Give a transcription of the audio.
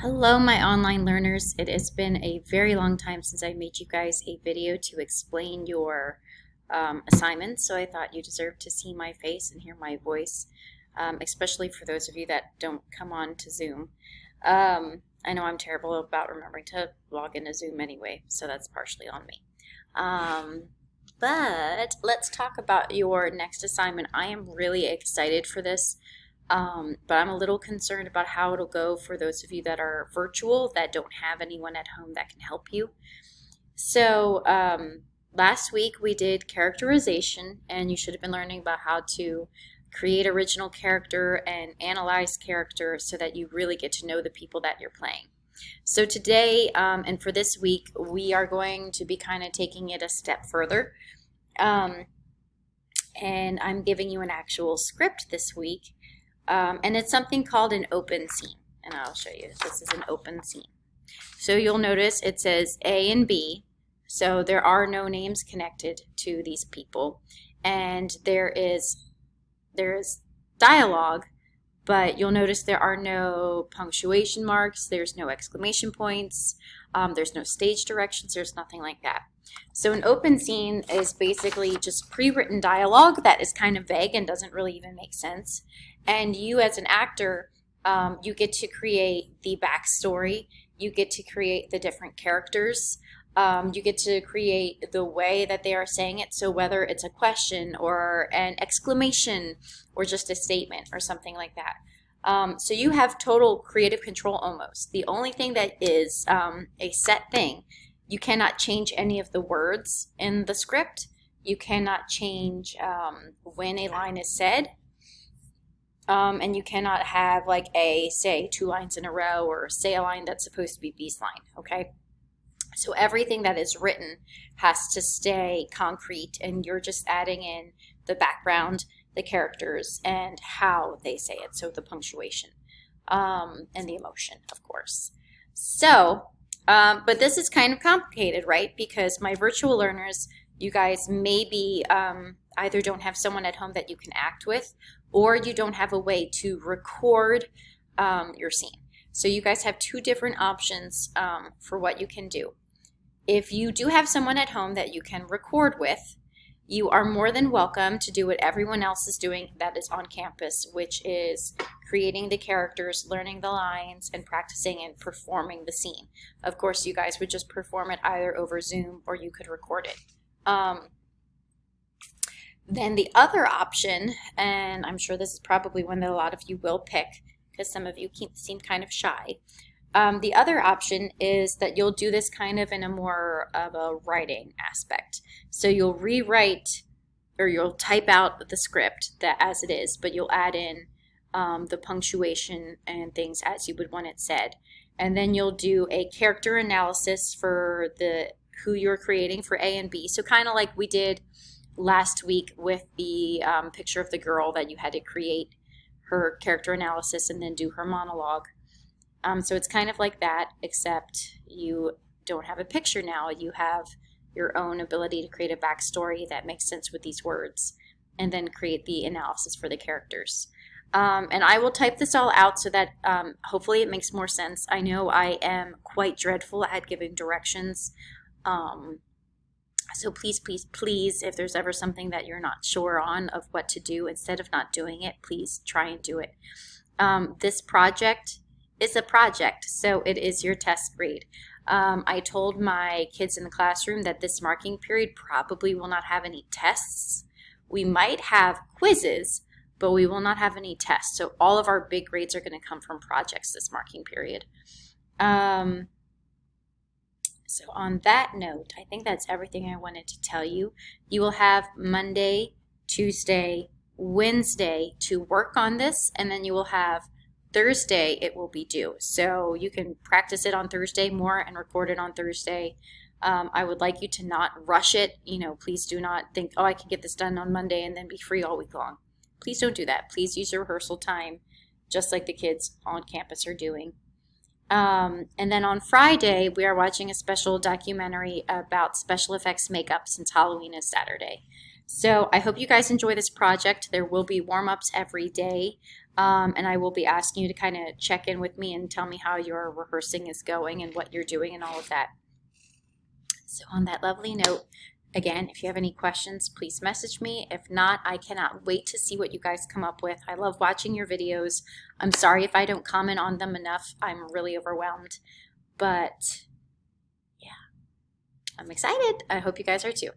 Hello, my online learners. It has been a very long time since I made you guys a video to explain your assignments, so I thought you deserved to see my face and hear my voice, especially for those of you that don't come on to Zoom. I know I'm terrible about remembering to log into Zoom anyway, so that's partially on me. But let's talk about your next assignment. I am really excited for this. But I'm a little concerned about how it'll go for those of you that are virtual, that don't have anyone at home that can help you. So last week we did characterization, and you should have been learning about how to create original character and analyze character so that you really get to know the people that you're playing. So today and for this week, we are going to be kind of taking it a step further. And I'm giving you an actual script this week. And it's something called an open scene, and I'll show you. This is an open scene. So you'll notice it says A and B, so there are no names connected to these people, and there is dialogue, but you'll notice there are no punctuation marks, there's no exclamation points, there's no stage directions, there's nothing like that. So an open scene is basically just pre-written dialogue that is kind of vague and doesn't really even make sense. And you as an actor, you get to create the backstory, you get to create the different characters, you get to create the way that they are saying it, so whether it's a question or an exclamation or just a statement or something like that. So you have total creative control almost. The only thing that is a set thing, you cannot change any of the words in the script. You cannot change when a line is said. And you cannot have like say 2 lines in a row or say a line that's supposed to be B's line, okay? So everything that is written has to stay concrete, and you're just adding in the background, the characters, and how they say it, so the punctuation and the emotion, of course. So, but this is kind of complicated, right? Because my virtual learners, you guys maybe either don't have someone at home that you can act with, or you don't have a way to record your scene. So you guys have 2 different options for what you can do. If you do have someone at home that you can record with, you are more than welcome to do what everyone else is doing that is on campus, which is creating the characters, learning the lines, and practicing and performing the scene. Of course, you guys would just perform it either over Zoom or you could record it. Then the other option, and I'm sure this is probably one that a lot of you will pick because some of you seem kind of shy. The other option is that you'll do this kind of in a more of a writing aspect. So you'll rewrite or you'll type out the script that as it is, but you'll add in the punctuation and things as you would want it said. And then you'll do a character analysis for who you're creating for A and B. So kind of like we did last week with the picture of the girl that you had to create her character analysis and then do her monologue. So it's kind of like that, except you don't have a picture now. You have your own ability to create a backstory that makes sense with these words and then create the analysis for the characters. And I will type this all out so that hopefully it makes more sense. I know I am quite dreadful at giving directions. So please, please, please, if there's ever something that you're not sure on of what to do, instead of not doing it, please try and do it. This project is a project, so it is your test grade. I told my kids in the classroom that this marking period probably will not have any tests. We might have quizzes, but we will not have any tests. So all of our big grades are going to come from projects this marking period. So on that note, I think that's everything I wanted to tell you. You will have Monday, Tuesday, Wednesday to work on this, and then you will have Thursday it will be due. So you can practice it on Thursday more and record it on Thursday. I would like you to not rush it. Please do not think, oh, I can get this done on Monday and then be free all week long. Please don't do that. Please use your rehearsal time just like the kids on campus are doing. And then on Friday, we are watching a special documentary about special effects makeup since Halloween is Saturday. So I hope you guys enjoy this project. There will be warm-ups every day. And I will be asking you to kind of check in with me and tell me how your rehearsing is going and what you're doing and all of that. So on that lovely note, again, if you have any questions, please message me. If not, I cannot wait to see what you guys come up with. I love watching your videos. I'm sorry if I don't comment on them enough. I'm really overwhelmed. But yeah, I'm excited. I hope you guys are too.